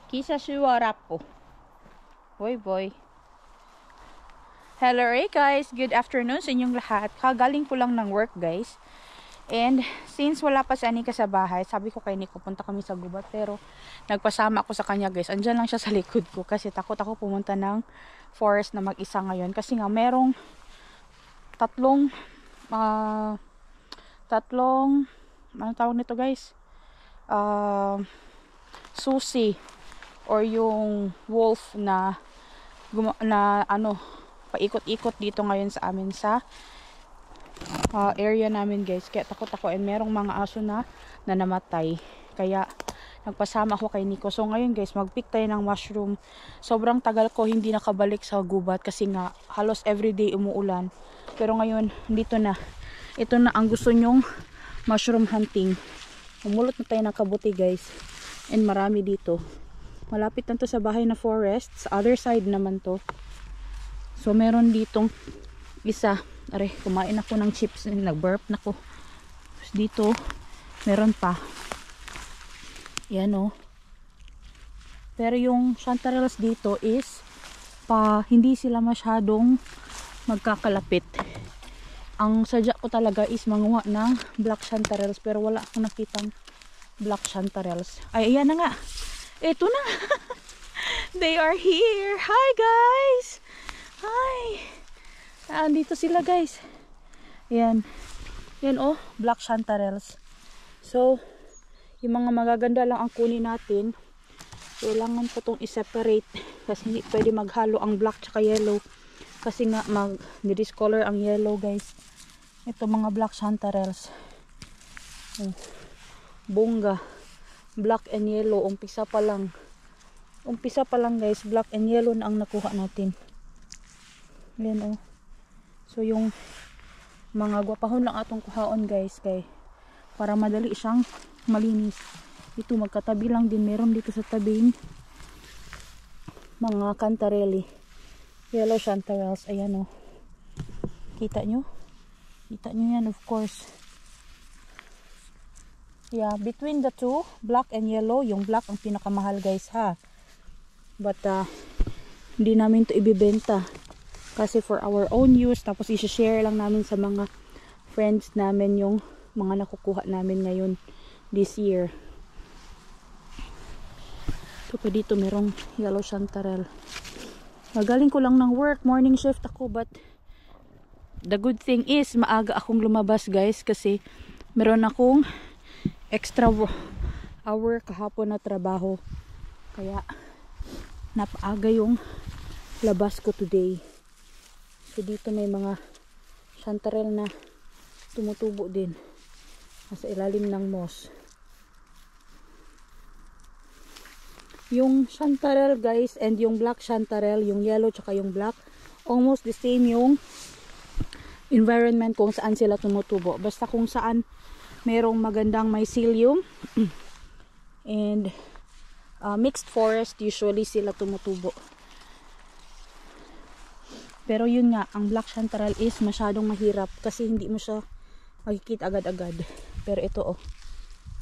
Kisa suwarapo. Boy boy. Hello guys, good afternoon sa inyong lahat. Kagaling ko lang ng work guys. And since wala pa si Anika sa bahay, sabi ko kay Nico punta kami sa gubat. Pero nagpasama ako sa kanya guys. Andyan lang siya sa likod ko kasi takot ako pumunta ng forest na mag-isa ngayon. Kasi nga merong tatlong ano tawag nito guys? Susi or yung wolf na paikot-ikot dito ngayon sa amin sa area namin guys. Kaya takot ako, and merong mga aso na namatay. Kaya nagpasama ako kay Nico. So ngayon guys, mag-pick tayo ng mushroom. Sobrang tagal ko hindi nakabalik sa gubat kasi nga halos everyday umuulan. Pero ngayon dito na. Ito na ang gusto nyong mushroom hunting. Umulot na tayo ng kabuti guys. And marami dito. Malapit na to sa bahay na forest. Sa other side naman to. So meron ditong isa. Are, kumain ako ng chips. Nag-burp na ko. Dito, meron pa. Yan o. Pero yung chanterelles dito is hindi sila masyadong magkakalapit. Ang sadya ko talaga is manguha ng black chanterelles. Pero wala akong nakitang black chanterelles. Ay, ayan na nga. Ito na. They are here. Hi guys. Hi. Andito sila guys. Yan. Yan oh, black chanterelles. So, yung mga magaganda lang ang kunin natin. Kailangan ko itong i-separate. Kasi hindi pwede maghalo ang black tsaka yellow. Kasi nga mag-discolor ang yellow guys. Ito mga black chanterelles. Oh. Bunga. Black and yellow. Umpisa pa lang. Umpisa pa lang guys. Black and yellow na ang nakuha natin. Yan oh. So yung mga gwapahon lang atong kuhaon guys. Kay para madali siyang malinis. Ito magkatabi lang din. Meron dito sa tabing mga cantarelli. Yellow chanterelles. Ayan oh. Kita nyo? Kita nyo yan of course. Yeah, between the two, black and yellow, yung black ang pinakamahal guys ha. But hindi namin to ibibenta kasi for our own use, tapos i-share lang namin sa mga friends namin yung mga nakukuha namin ngayon this year. Ito pa dito merong yellow chanterelle. Magaling ko lang ng work, morning shift ako, but the good thing is maaga akong lumabas guys kasi meron akong extra hour kahapon na trabaho. Kaya napaaga yung labas ko today. So dito may mga chanterelle na tumutubo din nasa ilalim ng moss. Yung chanterelle guys and yung black chanterelle, yung yellow tsaka yung black, almost the same yung environment kung saan sila tumutubo. Basta kung saan merong magandang mycelium and mixed forest, usually sila tumutubo. Pero yun nga, ang black chanterelle is masyadong mahirap kasi hindi mo siya makikita agad-agad. Pero ito oh,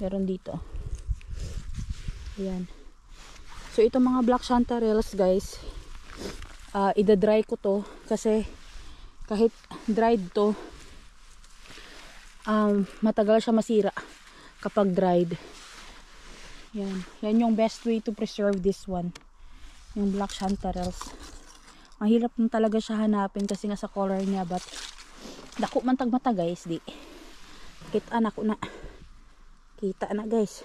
meron dito. Ayan. So ito mga black chanterelles guys, ida-dry ko to kasi kahit dried to, matagal siya masira kapag dried. Yan. Yan yung best way to preserve this one. Yung black chanterelles. Mahirap na talaga siya hanapin kasi nga sa color niya, but dako man tagmata guys, di. Kita na ko na. Kita na guys.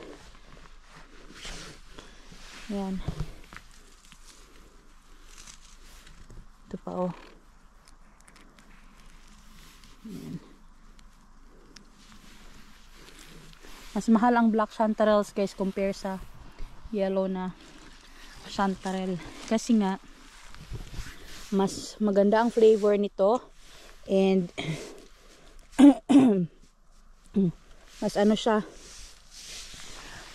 Yan. Ito pa oh. Yan. Mas mahal ang black chanterelles guys compare sa yellow na chanterelle. Kasi nga mas maganda ang flavor nito and mas ano siya,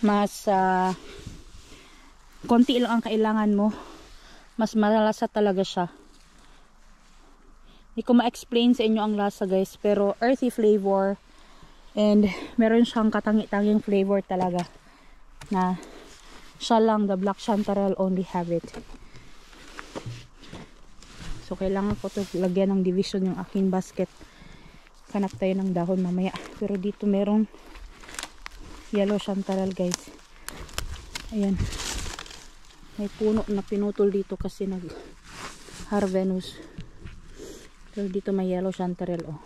mas konti lang ang kailangan mo, mas malasa talaga siya. Hindi ko ma-explain sa inyo ang lasa guys, pero earthy flavor. And meron siyang katangi-tanging flavor talaga na Siya lang, the black chanterelle only have it. So kailangan ko to lagyan ng division yung aking basket. Hanap tayo ng dahon mamaya. Pero dito merong yellow chanterelle guys. Ayan. May puno na pinutol dito kasi nag harvenus. Pero dito may yellow chanterelle oh.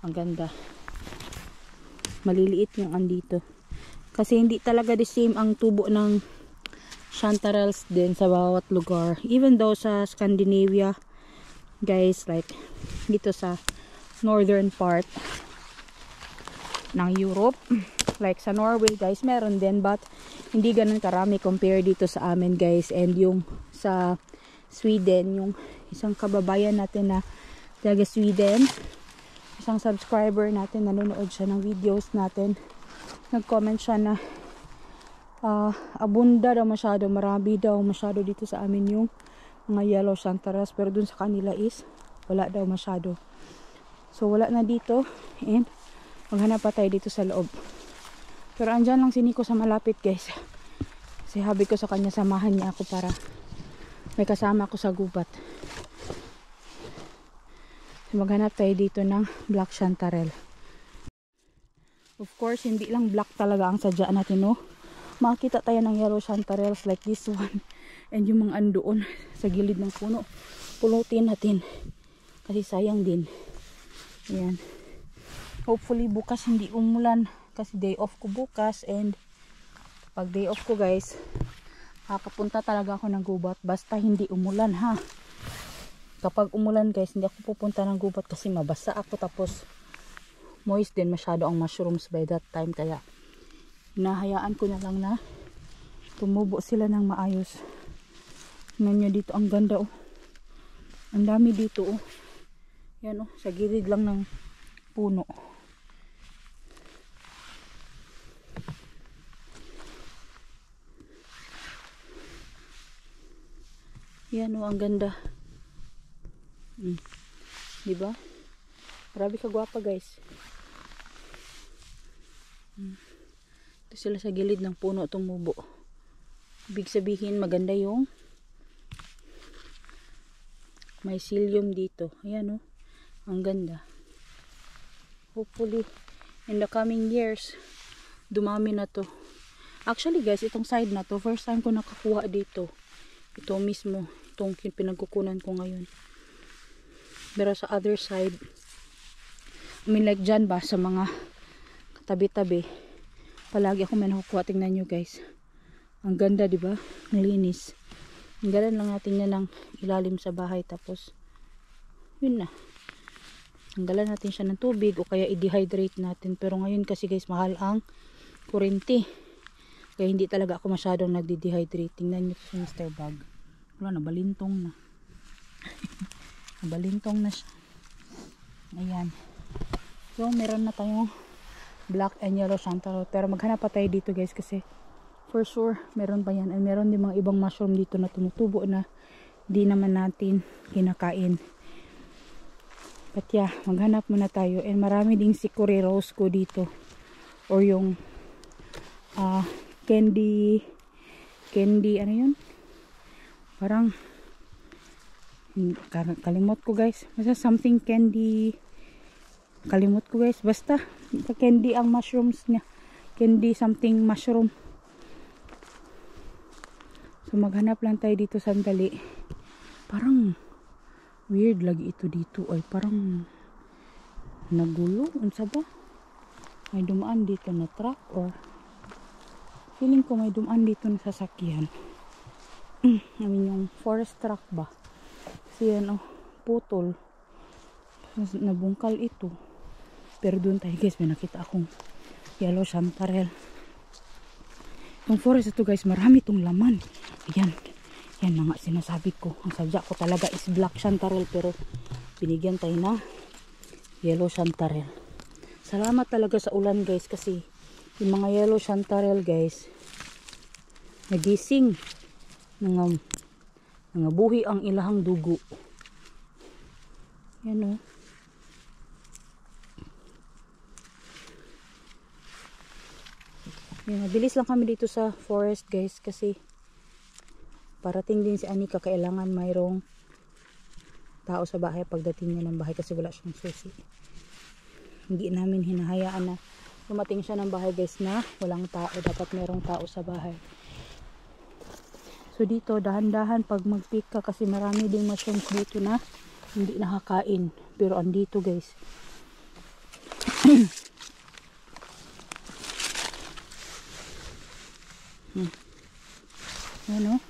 Ang ganda. Maliliit yung andito. Kasi hindi talaga the same ang tubo ng chanterelles din sa bawat lugar. Even though sa Scandinavia guys, like dito sa northern part ng Europe, like sa Norway guys, meron din, but hindi ganun karami compare dito sa amin guys. And yung sa Sweden, yung isang kababayan natin na taga Sweden, isang subscriber natin, nanonood siya ng videos natin, nag-comment siya na abunda daw masyado, marami daw masyado dito sa amin yung mga yellow chanterelles, pero dun sa kanila is wala daw masyado. So wala na dito, and maghanap pa tayo dito sa loob. Pero andyan lang si Nico sa malapit guys. Kasi habi ko sa kanya, samahan niya ako para may kasama ako sa gubat. So maghanap tayo dito ng black chanterelle. Of course hindi lang black talaga ang sadya natin, no? Makita tayo ng yellow chanterelles like this one. And yung mga andoon sa gilid ng puno, pulutin natin. Kasi sayang din. Ayan. Hopefully bukas hindi umulan. Kasi day off ko bukas. And pag day off ko guys, kakapunta talaga ako ng gubat. Basta hindi umulan ha. Kapag umulan guys, hindi ako pupunta ng gubat kasi mabasa ako. Tapos moist din masyado ang mushrooms by that time. Kaya hinahayaan ko na lang na tumubo sila ng maayos. Tingnan nyo dito, ang ganda oh. Ang dami dito oh. Yan oh, sa gilid lang ng puno. Yan oh, ang ganda. Diba? Grabe ka gwapa guys. Ito sila sa gilid ng puno tumubo. Ibig sabihin maganda yung mycelium dito. Ayan oh. Ang ganda. Hopefully in the coming years dumami na to. Actually guys, itong side na to, first time ko nakakuha dito. Ito mismo, itong pinagkukunan ko ngayon. Pero sa other side, I mean like dyan ba, sa mga tabi-tabi, palagi ako may nakukuha. Tingnan nyo guys, ang ganda diba, ang linis. Hanggalan lang natin yan ng ilalim sa bahay, tapos yun na, hanggalan natin siya ng tubig o kaya i-dehydrate natin. Pero ngayon kasi guys, mahal ang kurente, kaya hindi talaga ako masyadong nagdi-dehydrate. Tingnan nyo sa Mr. Bug, wala na, balintong na. Balintong na siya. Ayan. So meron na tayong black and yellow chanterelle. Pero maghanap pa tayo dito guys, kasi for sure meron pa yan. And meron din mga ibang mushroom dito na tumutubo na di naman natin kinakain. But yeah, maghanap muna tayo. And marami ding Chicory rose ko dito, or yung candy ano yun, parang kalimot ko guys, basta something candy, kalimot ko guys, basta candy ang mushrooms niya, candy something mushroom. So maghanap lang tayo dito sandali. Parang weird lagi ito dito, ay parang nagulo, unsa ba, may dumaan dito na truck, or feeling ko may dumaan dito na sasakyan. I mean yung forest truck ba. Kasi yan oh, putol. Nabungkal ito. Pero doon tayo guys, may nakita akong yellow chanterelle. Yung forest ito guys, marami itong laman. Ayan. Yan na nga sinasabi ko. Ang sadya ko talaga is black chanterelle, pero binigyan tayo na yellow chanterelle. Salamat talaga sa ulan guys, kasi yung mga yellow chanterelle guys, nagising. Mga buhi ang ilahang dugo. Yan o. Yan, mabilis lang kami dito sa forest guys kasi parating din si Anika, kailangan mayroong tao sa bahay pagdating niya ng bahay kasi wala siyang susi. Hindi namin hinahayaan na dumating siya ng bahay guys na walang tao. Dapat mayroong tao sa bahay. So dito dahan-dahan pag mag-pick ka kasi marami ding mushrooms dito na hindi nakakain. Pero andito guys. Ano?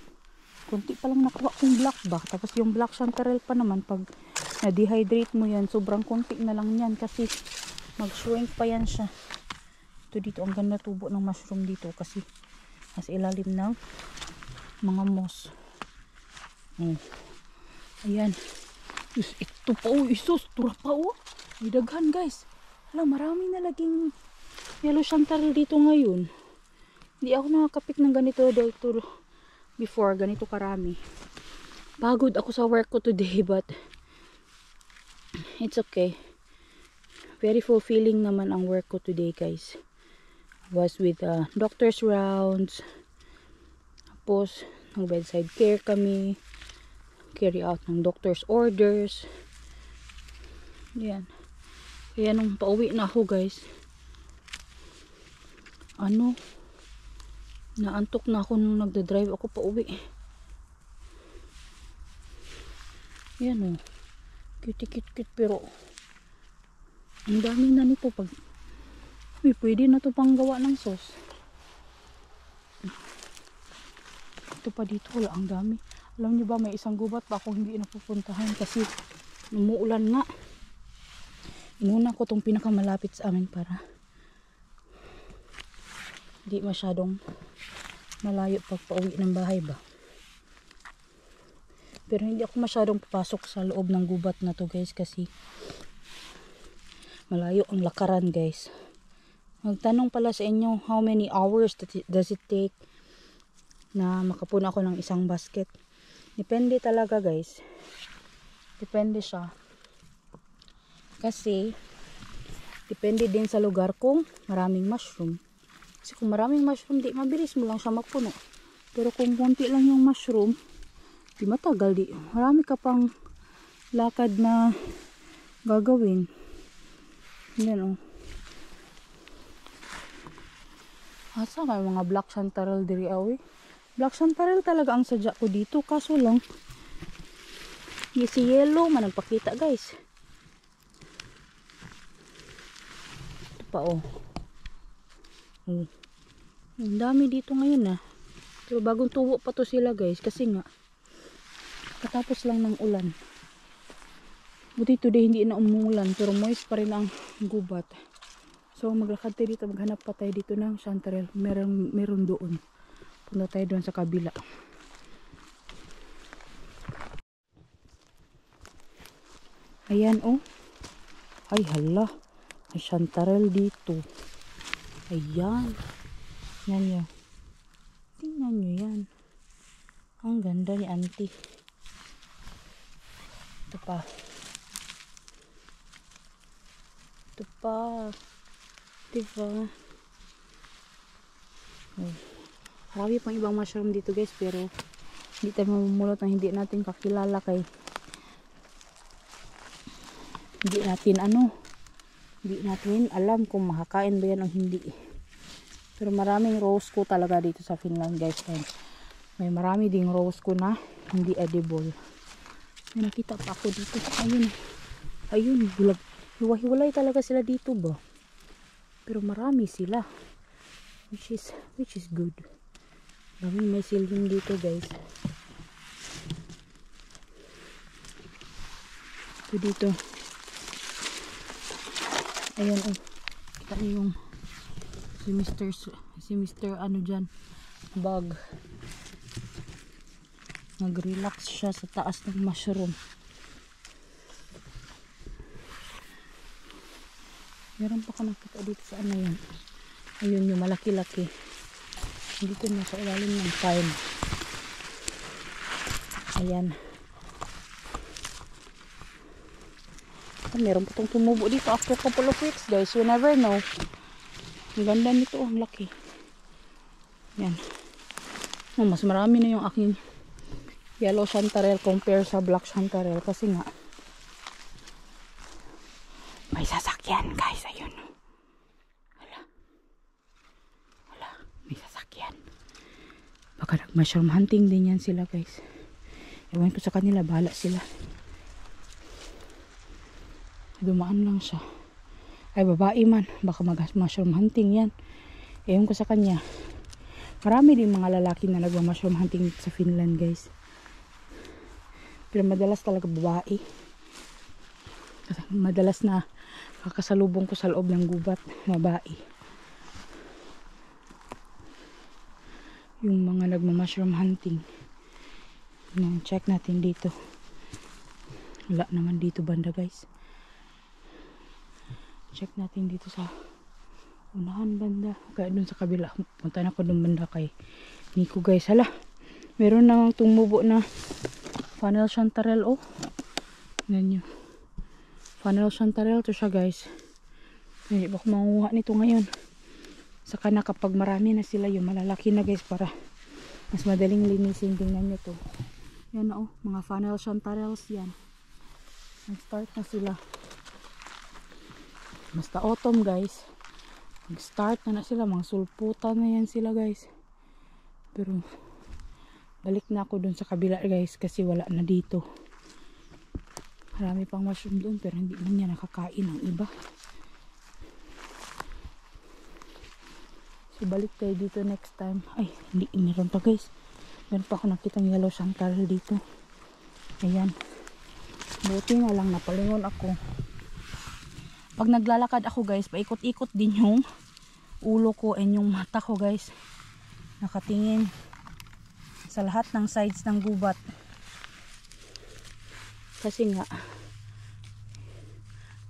Kunti pa lang nakuha kong black ba. Tapos yung black chanterelle pa naman pag na-dehydrate mo yan, sobrang kunti na lang yan kasi mag-shrink pa yan siya. Ito dito, ang ganda tubo ng mushroom dito kasi nasa ilalim ng mga moss. Ayan. Ito pa oh, isos, tura pa oh. Idaghan guys. Alam, marami na laging yellow chanterelle dito ngayon. Hindi ako nakakapik ng ganito dito before, ganito karami. Pagod ako sa work ko today but it's okay. Very fulfilling naman ang work ko today guys. Was with doctor's rounds. Tapos ng bedside care kami. Carry out ng doctor's orders. Yan. Kaya nung pauwi na ako guys, naantok na ako nung nagda-drive ako pauwi. Yan o. Cute pero ang dami na nito pag pwede na to pang gawa ng sauce. Ito pa dito, wala, ang dami. Alam niyo ba, may isang gubat pa ako hindi napupuntahan kasi umuulan nga. Inuna ko tong pinakamalapit sa amin para hindi masyadong malayo pag pauwi ng bahay ba. Pero hindi ako masyadong papasok sa loob ng gubat na to guys kasi malayo ang lakaran guys. Magtanong pala sa inyo, how many hours does it take na makapuna ako ng isang basket? Depende talaga guys. Depende siya. Kasi depende din sa lugar kung maraming mushroom. Kasi kung maraming mushroom, di mabilis mo lang siya mapuno. Pero kung konti lang yung mushroom, di matagal, di. Marami ka pang lakad na gagawin. Yan o. Asa may mga black chanterelle diri awi. Black chanterelle talaga ang sadya ko dito. Kaso lang, si yellow man nagpakita guys. Ito pa o. Ang dami dito ngayon pero bagong tubo pa to sila guys kasi nga katapos lang ng ulan. Buti today hindi na umulan pero moist pa rin ang gubat. So maglakad tayo dito, maghanap pa tayo dito ng chanterelle. Meron doon. Punta tayo doon sa kabila. Ayan oh. Ay hala, may chanterelle dito. Ayan. Yan yun. Tingnan nyo yan. Ang ganda ni auntie. Ito pa. Ito pa. Diba? Marami pang ibang mushroom dito guys. Pero hindi tayo mamumulot ng hindi natin kakilala kay hindi natin alam kung makakain ba yan o hindi. Pero maraming rose ko talaga dito sa Finland guys. And may marami ding rose ko na hindi edible. May nakita pa ako dito. Ayun. Hiwa-hiwalay talaga sila dito ba. Pero marami sila. Which is good. Daming may silhing dito guys. Ito dito. Ayan oh. Kita niyo yung si Mr. ano dyan, bug. Nag-relax siya sa taas ng mushroom. Meron pa ka nakita dito sa ano yan. Ayun yung malaki-laki. Dito na sa ilalim ng farm. Ayan. Meron pa itong tumubo dito after couple of weeks guys. You never know. Ang ganda nito, ang laki. Yan. Oh, mas marami na yung aking yellow chanterelle compare sa black chanterelle kasi nga may sasakyan guys. Ayun. Wala. May sasakyan. Baka nag-mushroom hunting din yan sila guys. Ewan ko sa kanila. Bahala sila. Dumaan lang siya. Ay babae man. Baka mag-mushroom hunting yan. Ewan ko sa kanya. Marami din mga lalaki na nag-mushroom hunting sa Finland guys. Pero madalas talaga babae. Madalas na kakasalubong ko sa loob ng gubat. Babae. Yung mga nagma-mushroom hunting. Check natin dito. Wala naman dito banda guys. Check natin dito sa unahan banda. Kaya dun sa kabila. Punta na ko dun banda kay Nico guys. Hala. Meron namang tumubo na funnel chanterelle. Oh. Ganyan. Funnel chanterelle to siya guys. Hindi ba ko manguha nito ngayon. Saka na kapag marami na sila yung malalaki na guys para mas madaling linisin. Tingnan nyo to. Yan na oh. Mga funnel chanterelles yan. Nag-start na sila. Basta autumn guys. Nag-start na sila. Mga sulputan na yan sila guys. Pero balik na ako dun sa kabila guys. Kasi wala na dito. Marami pang mushroom doon. Pero hindi man niya nakakain ang iba. So balik tayo dito next time. Ay hindi. Meron pa guys. Meron pa ako nakitang yellow chanterelle dito. Ayan. Buti nga lang napalingon ako. Pag naglalakad ako guys. Paikot-ikot din yung ulo ko and yung mata ko guys. Nakatingin sa lahat ng sides ng gubat. Kasi nga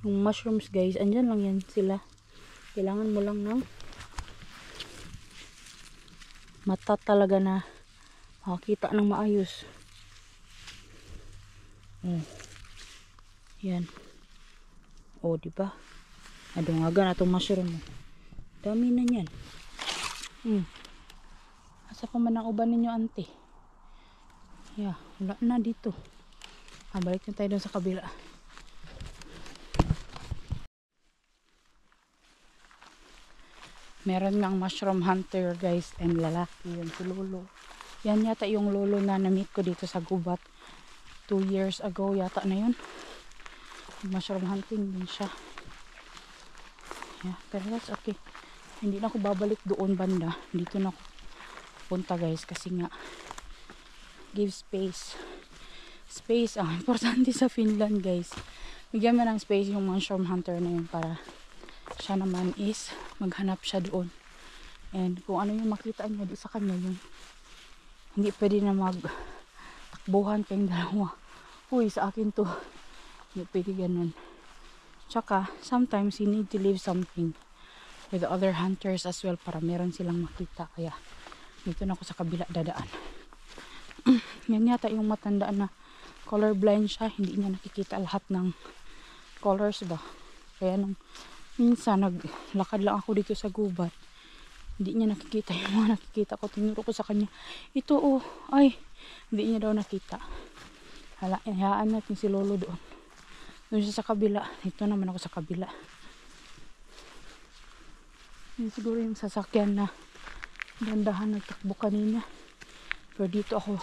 yung mushrooms guys, andyan lang yan sila. Kailangan mo lang ng mata talaga na makakita ng maayos. Yan. O diba? Adungaga na itong mushroom. Dami na yan. Asa pa man ang uban ninyo ante? Yeah, wala na dito. Balik na tayo doon sa kabila. Meron ngang mushroom hunter guys and lalaki yun si Lolo. Yan yata yung Lolo na na-meet ko dito sa gubat 2 years ago yata na yun. Mushroom hunting din siya. Yeah, pero that's okay. Hindi na ako babalik doon banda. Dito na ako punta guys kasi nga give space. Space ang importante sa Finland guys. Bigyan mo ng space yung mushroom hunter na yun para siya naman is maghanap siya doon. And kung ano yung makita niya di sa kanya yun. Hindi pwede na magtakbuhan kayong dalawa. Uy, sa akin to. Hindi pwede ganun. Tsaka, sometimes you need to leave something with the other hunters as well para meron silang makita. Kaya, dito na ako sa kabila dadaan. Yan yata yung matandaan na colorblind siya. Hindi niya nakikita lahat ng colors ba. Kaya nung minsan naglakad lang ako dito sa gubat. Hindi niya nakikita yung mga nakikita ko. Tinuro ko sa kanya. Ito oh. Ay. Hindi niya daw nakita. Hayaan natin si Lolo doon. Doon siya sa kabila. Ito naman ako sa kabila. Yun siguro yung sasakyan na dandahan nagtakbo kanina. Pero dito ako.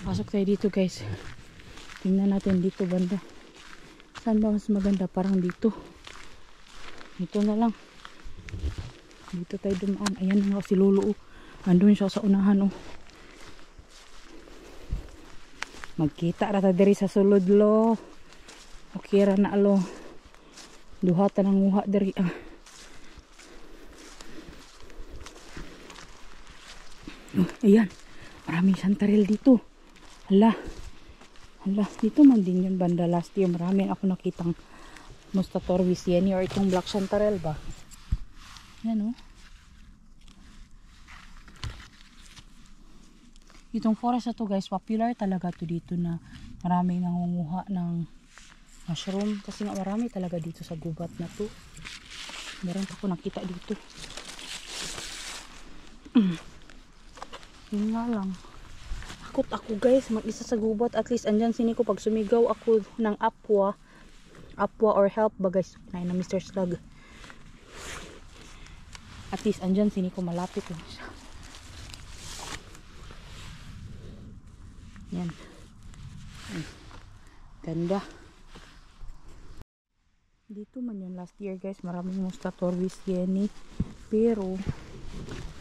Pasok tayo dito guys. Tingnan natin dito banda. Saan ba mas maganda? Parang dito. Dito na lang. Dito tayo dumaan. Ayan nga si Lolo. Andun siya sa unahan oh. Magkita rata diri sa sulod lo. Okay ra na alo. Duha ta nang nguha diri ah. Ayan. Maraming chanterelle dito. Hala. Hala. Dito man din yung banda last year. Marami ako nakitang Mustatorvis yan. Or itong black chanterelle ba? Yan oh. Itong forest na to guys. Popular talaga to dito na maraming nangunguha ng mushroom. Kasi nga marami talaga dito sa gubat na to. Meron pa ako nakita dito. Yun nga lang. Takot ako guys, mag-isa sa gubat. At least andyan sini ko pag sumigaw ako ng apwa or help ba guys. Nay na Mr. Slug. At least andyan sini ko malapit lang siya. Yan. Ganda. Dito man yun last year guys, maraming Musta Torvis Yeni. Pero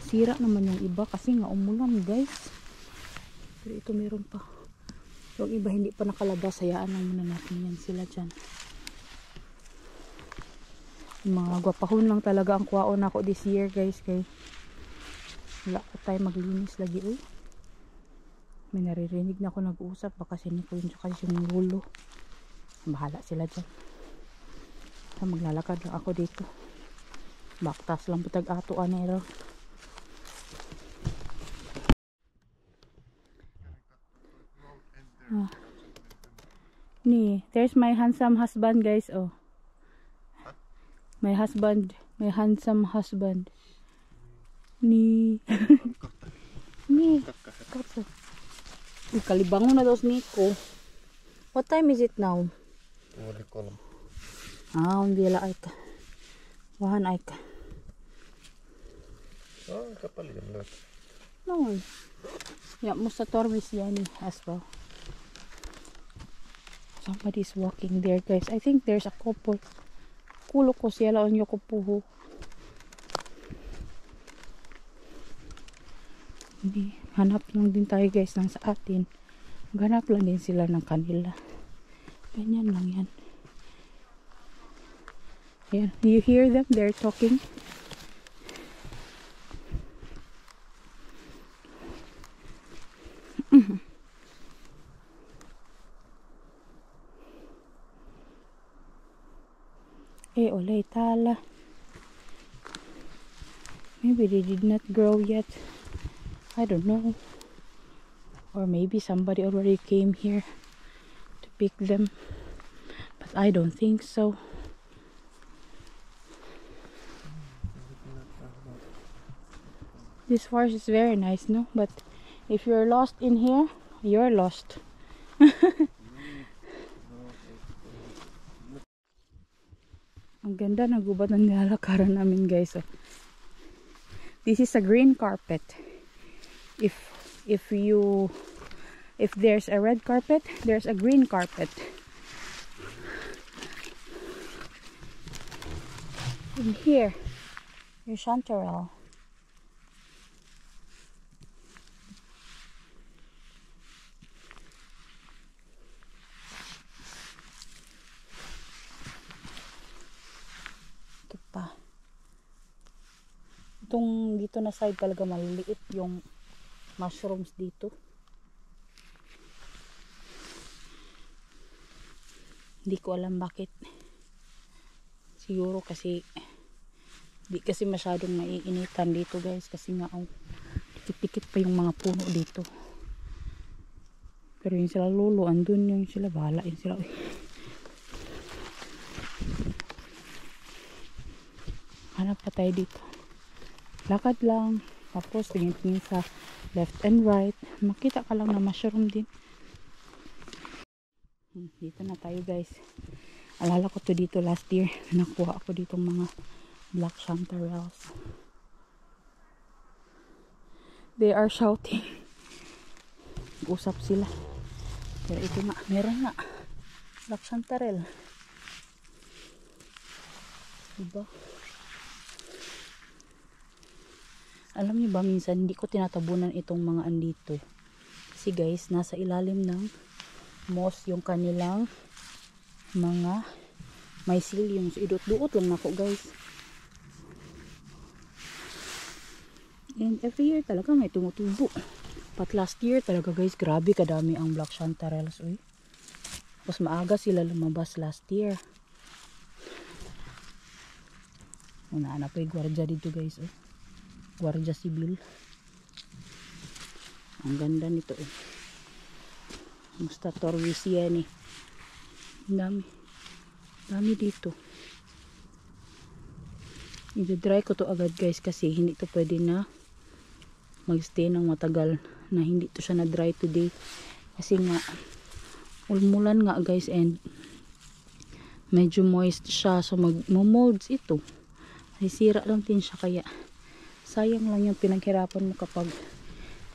sira naman yung iba kasi nga umulan guys. Pero ito meron pa. Yung iba hindi pa nakalabas, hayaan lang muna natin yan sila dyan. Yung mga gwapahon lang talaga ang kuwaon ako this year guys. Kay wala ko tayo maglinis lagi. Uy. May naririnig na ako nag-uusap. Baka siniko yun kasi yung lulo. Bahala sila dyan. So, maglalakad lang ako dito. Baktas lang butag ato anero. Ni, there's my handsome husband guys. Oh. My husband, my handsome husband. Ni. Ni. Katso. Kalibangon na daw si Nico. What time is it now? Wala ko alam. Hindi la ay ka. Wahan ay ka. Kapal yan lahat. No. Yeah, Musta Torvis yan as well. Somebody's walking there guys. I think there's a couple. Kulo ko siya laon yung kupuho. Hindi. Hanap lang din tayo guys ng sa atin. Ganap lang din sila ng kanila. Ganyan lang yan. Ayan. You hear them? They're talking. Olay tala. Maybe they did not grow yet. I don't know. Or maybe somebody already came here to pick them. But I don't think so. This forest is very nice, no? But if you're lost in here, you're lost. Ang ganda ng gubat ng nilalakaran namin guys. Oh. This is a green carpet. If there's a red carpet, there's a green carpet. In here, your chanterelle. Itong dito na side talaga maliliit yung mushrooms dito. Hindi ko alam bakit. Siguro kasi di kasi masyadong maiinitan dito guys kasi nga dikit-dikit pa yung mga puno dito. Pero yung sila lolo andun yung sila bahala yung sila. Hanap pa tayo dito. Lakad lang. Tapos tingin-tingin sa left and right. Makita ka lang na mushroom din. Dito na tayo guys. Alala ko to dito last year. Nakuha ako dito mga black chanterelles. They are shouting. Usap sila. Pero ito nga. Meron nga. Black chanterelle. Diba? Alam niyo ba minsan hindi ko tinatabunan itong mga andito. Kasi guys, nasa ilalim ng moss yung kanilang mga mycelium. So idot-duot lang ako guys. And every year talaga may tumutubo. But last year talaga guys, grabe kadami ang black chanterelles. Uy. Tapos maaga sila lumabas last year. Una-ana pa yung gwardiya dito guys. Oh. Guardia Civil. Ang ganda nito eh. Musta Torvis Yeni. Dami. Dami dito. I-dry ko to agad guys kasi hindi to pwede na magstay ng matagal na hindi to siya na dry today kasi nga umulan nga guys, and medyo moist siya, so magmo-molds ito. Sira lang din siya, kaya sayang lang yung pinaghirapan mo kapag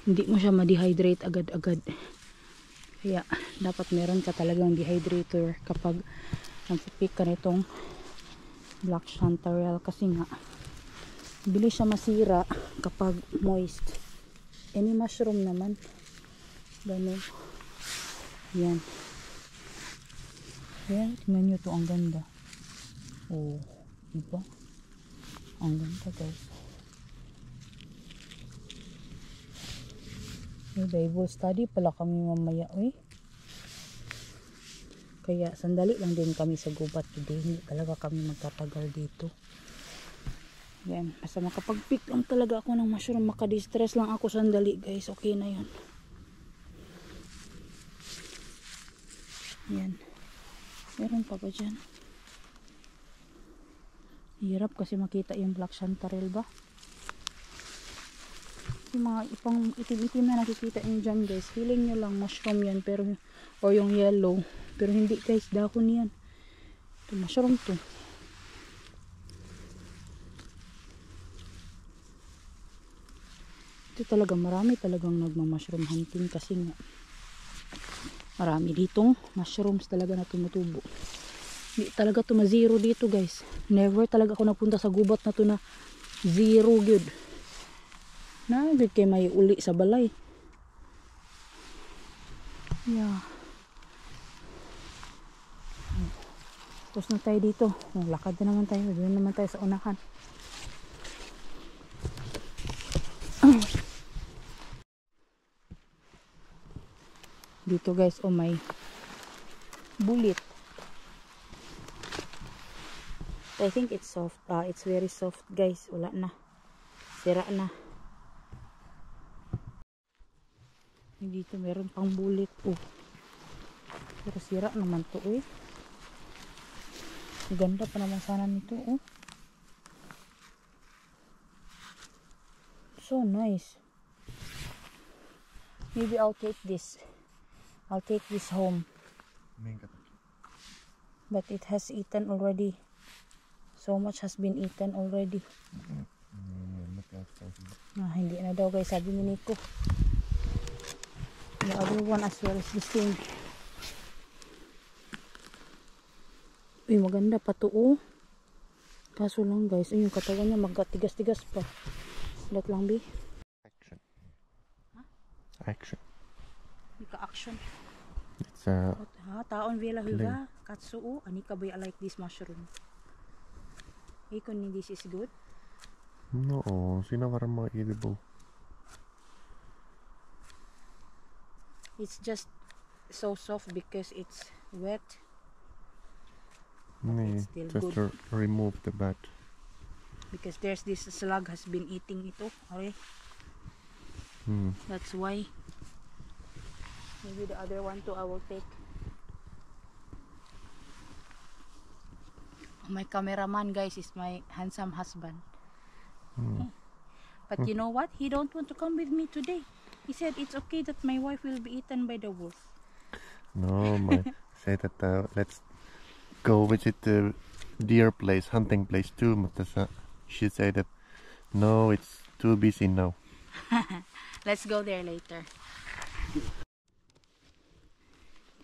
hindi mo siya ma-dehydrate agad-agad. Kaya dapat meron ka talagang dehydrator kapag nagpipik ka nitong black chanterelle, kasi nga bilis siya masira kapag moist. Any mushroom naman ganun. Yan, yan, tingnan nyo to, ang ganda. Oh, diba? Ang ganda guys. May Bible study pala kami mamaya, kaya sandali lang din kami sa gubat today, hindi talaga kami magtatagal dito. Yan, basta makapag-pick lang talaga ako ng mushroom, makadistress lang ako sandali guys, okay na yun. Yan, meron pa ba dyan? Hirap kasi makita yung black chanterelle ba. Yung mga ipang itim-itim na nakikita nyo dyan guys, feeling nyo lang mushroom yan, pero, or yung yellow, pero hindi guys, dahon yan. Ito mushroom to. Ito talaga, marami talagang nagma-mushroom hunting kasi nga marami ditong mushrooms talaga na tumutubo. Hindi talaga to ma-zero dito guys. Never talaga ako napunta sa gubat na to na zero good. Nagod kay may uli sa balay. Yeah. Tapos na tayo dito. Lakad na naman tayo. Doon naman tayo sa unahan. Dito guys, oh, may bullet. I think it's soft. It's very soft guys. Wala na. Sira na. Dito meron pang bullet. Oh. Pero sira naman to eh. Ganda pa naman sana nito. Oh. So nice. Maybe I'll take this. I'll take this home. But it has eaten already. So much has been eaten already. Hindi na daw guys, sabi ni Nico. The other one as well is the same. Uy, maganda pa to oh. Kaso lang guys, yung katawan niya magtigas-tigas pa. Let lang be. Action. Huh? Action. Ika-action. It's a... Taon vela huga. Katsuo. Anika ba I like this mushroom? Ikon, this is good? No, siinä varmaan edible. It's just so soft because it's wet. Niin, It's still just good. to remove the bad. Because there's this slug has been eating ito. Okay? That's why. Maybe the other one too I will take. My cameraman guys is my handsome husband. But you know what? He don't want to come with me today. He said it's okay that my wife will be eaten by the wolf. No, my say that let's go visit the deer place, hunting place too, mutta she said that no, it's too busy now. Let's go there later.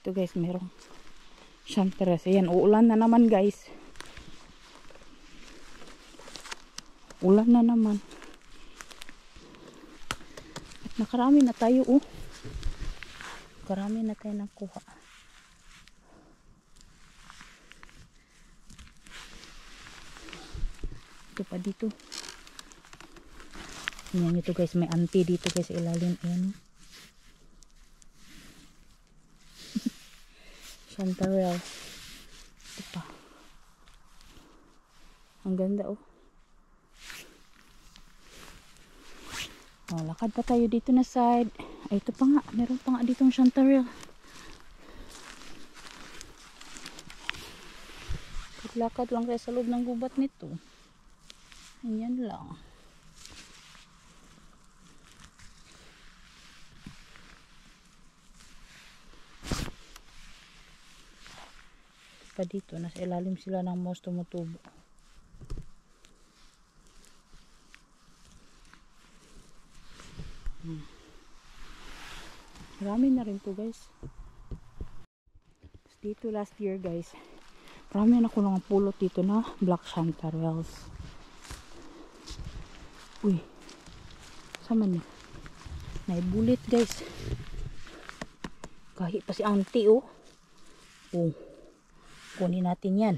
Ito guys, merong chanterelle. Ayan, uulan na naman guys. Ulan na naman. At nakarami na tayo oh. Karami na tayo nakuha. Ito pa dito. Tingnan nyo to guys, may auntie dito guys sa ilalim. Ayan. Chanterelle. Ito pa. Ang ganda oh. Lakad pa tayo dito na side. Ay, ito pa nga. Meron pa nga ditong chanterelle. Lakad lang tayo sa loob ng gubat nito. Ayan lang. pa dito. Nasa ilalim sila ng moss tumutubo. Marami na rin to guys. Dito last year guys, marami na ko lang pulot dito na black chanterelles. Uy, sama niya. Naibulit guys. Kahit pa si auntie oh. Oh, kunin natin yan.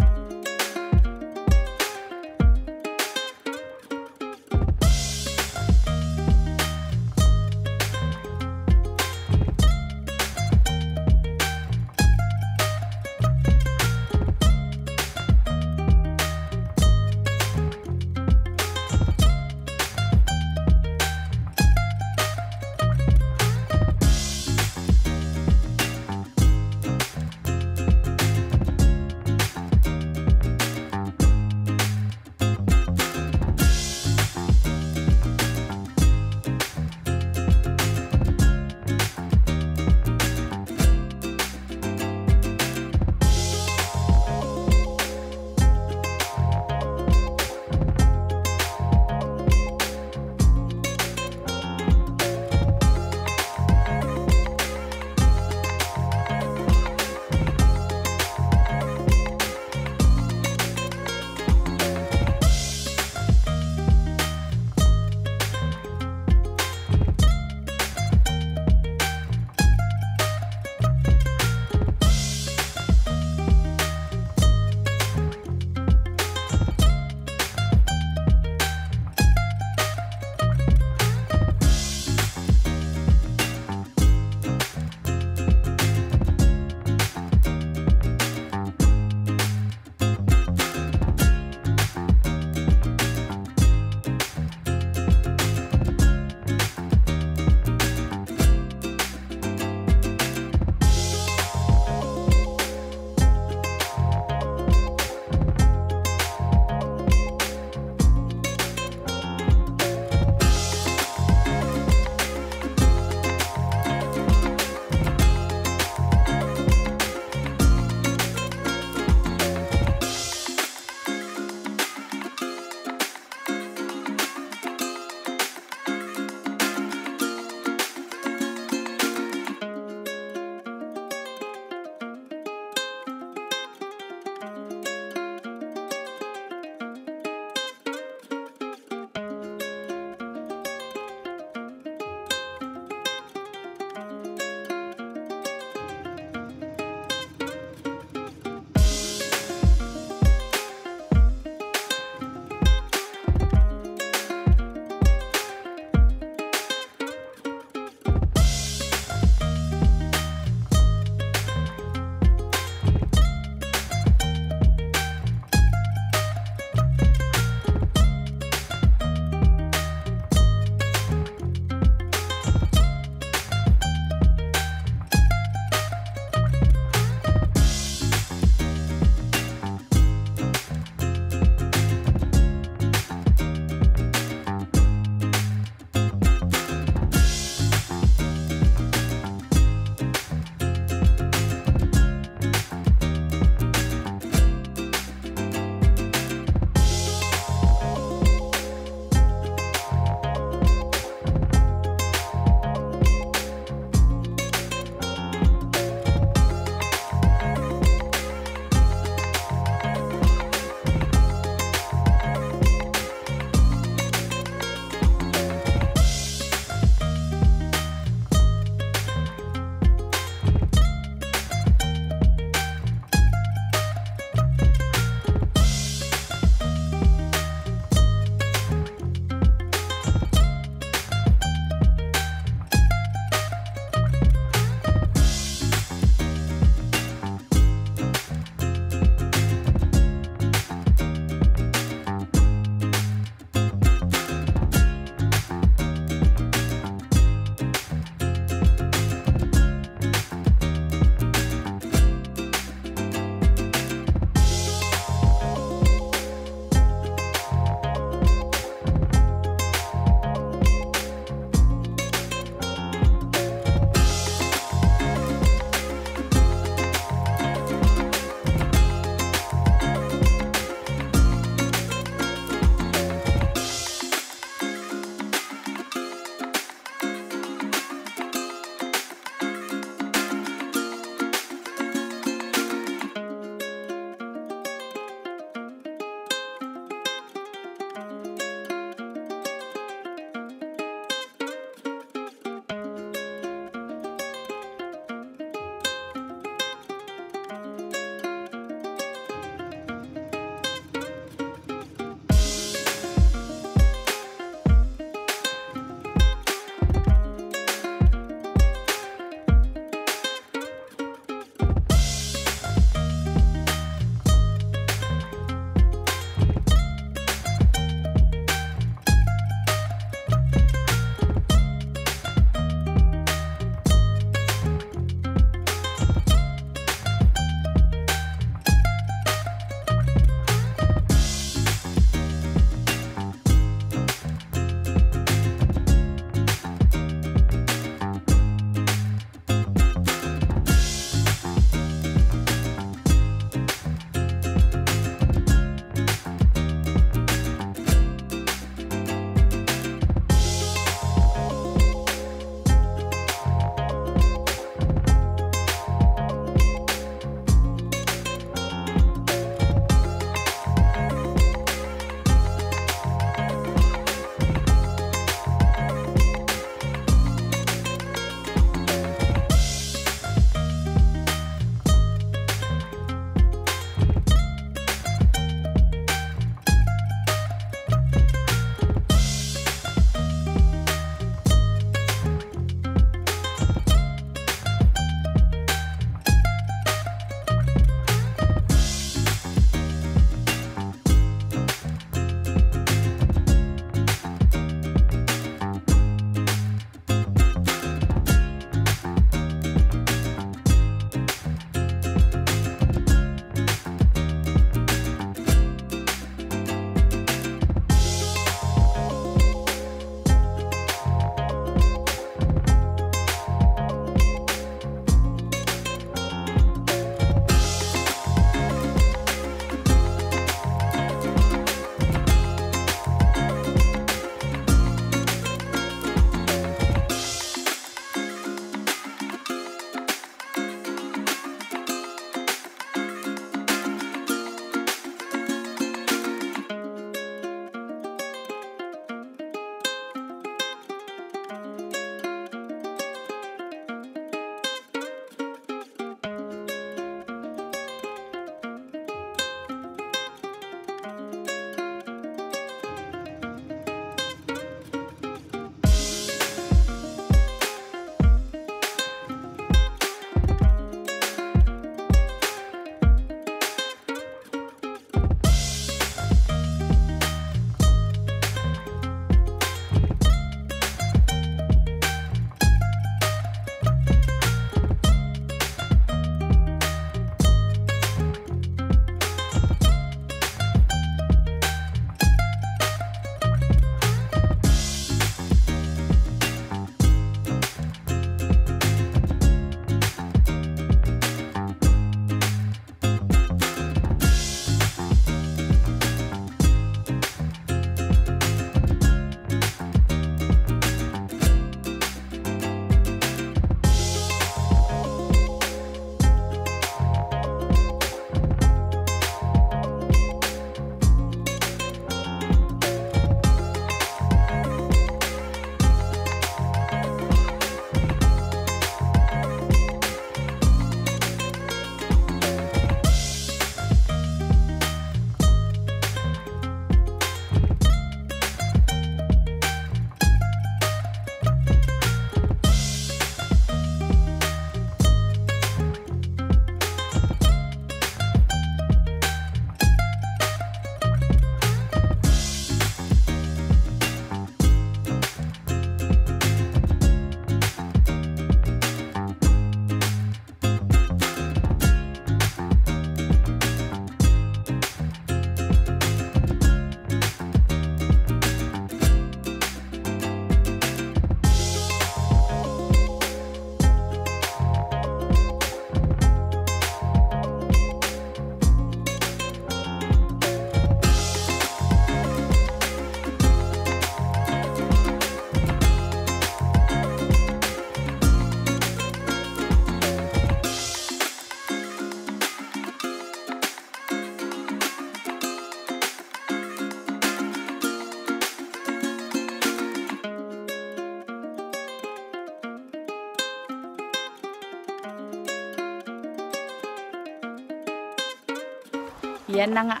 Yan na nga.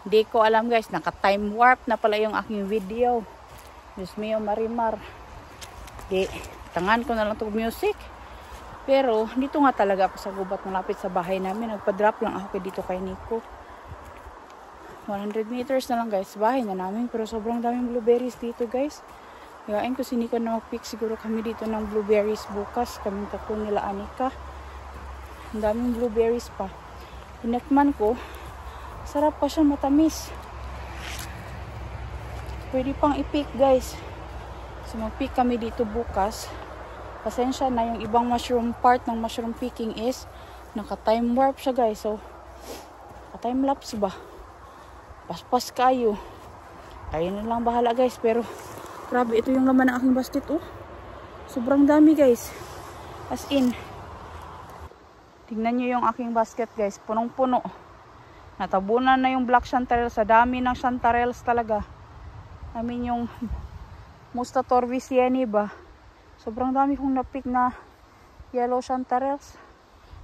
Hindi ko alam guys, naka-time warp na pala yung aking video. Diyos mio marimar. Okay, tangan ko na lang itong music. Pero, dito nga talaga ako sa gubat malapit sa bahay namin. Nagpa-drop lang ako dito kay Nico. 100 meters na lang guys, bahay na namin. Pero sobrang daming blueberries dito guys. Hiyain ko si Nico na mag-pick siguro kami dito ng blueberries bukas. Kaming tatlo nila Anika. Ang daming blueberries pa. Pinekman ko. Sarap pa siya, matamis. Pwede pang i-pick guys. So mag-pick kami dito bukas. Pasensya na yung ibang mushroom part ng mushroom picking is naka-time warp siya guys. So naka-time lapse ba? Paspas kayo. Kayo na lang bahala guys. Pero grabe, ito yung laman ng aking basket oh. Sobrang dami guys. As in. Tingnan nyo yung aking basket guys. Punong-puno. Natabunan na yung black chanterelles. Sa dami ng chanterelles talaga. I mean yung Musta Torvisieni ba? Sobrang dami kong napick na yellow chanterelles.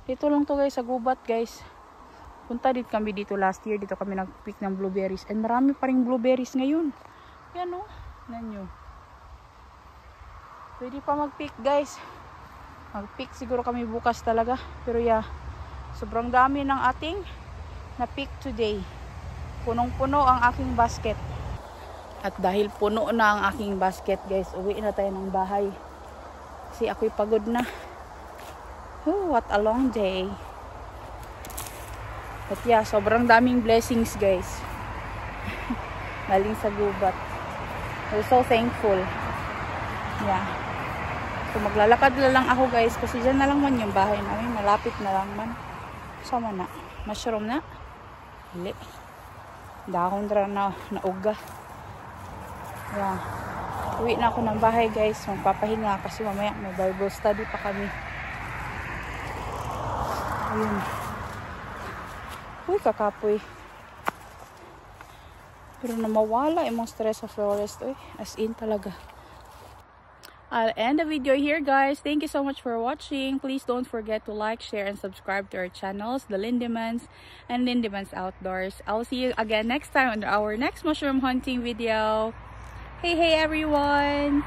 Dito lang to guys, sa gubat guys. Punta din kami dito last year. Dito kami nag-pick ng blueberries. And marami pa rin blueberries ngayon. Yan o. Yan nyo. Pwede pa mag-pick guys. Mag-pick siguro kami bukas talaga. Pero yeah, sobrang dami ng ating na-pick today. Punong-puno ang aking basket. At dahil puno na ang aking basket guys, uwi na tayo ng bahay. Kasi ako'y pagod na. Oh, what a long day. But yeah, sobrang daming blessings guys. Galing sa gubat. We're so thankful. Yeah. So maglalakad na lang ako guys. Kasi dyan na lang man yung bahay namin. Malapit na lang man. Sama na. Mushroom na. Hili. Dahon na uga. Yeah. Uwi na ako ng bahay guys. Magpapahinga kasi mamaya may Bible study pa kami. Ayun. Uy, kakapoy. Pero namawala yung mga stress sa florist. Uy, as in talaga. I'll end the video here guys. Thank you so much for watching. Please don't forget to like, share, and subscribe to our channels, The Lindemans and Lindemans Outdoors. I'll see you again next time on our next mushroom hunting video. Hey everyone!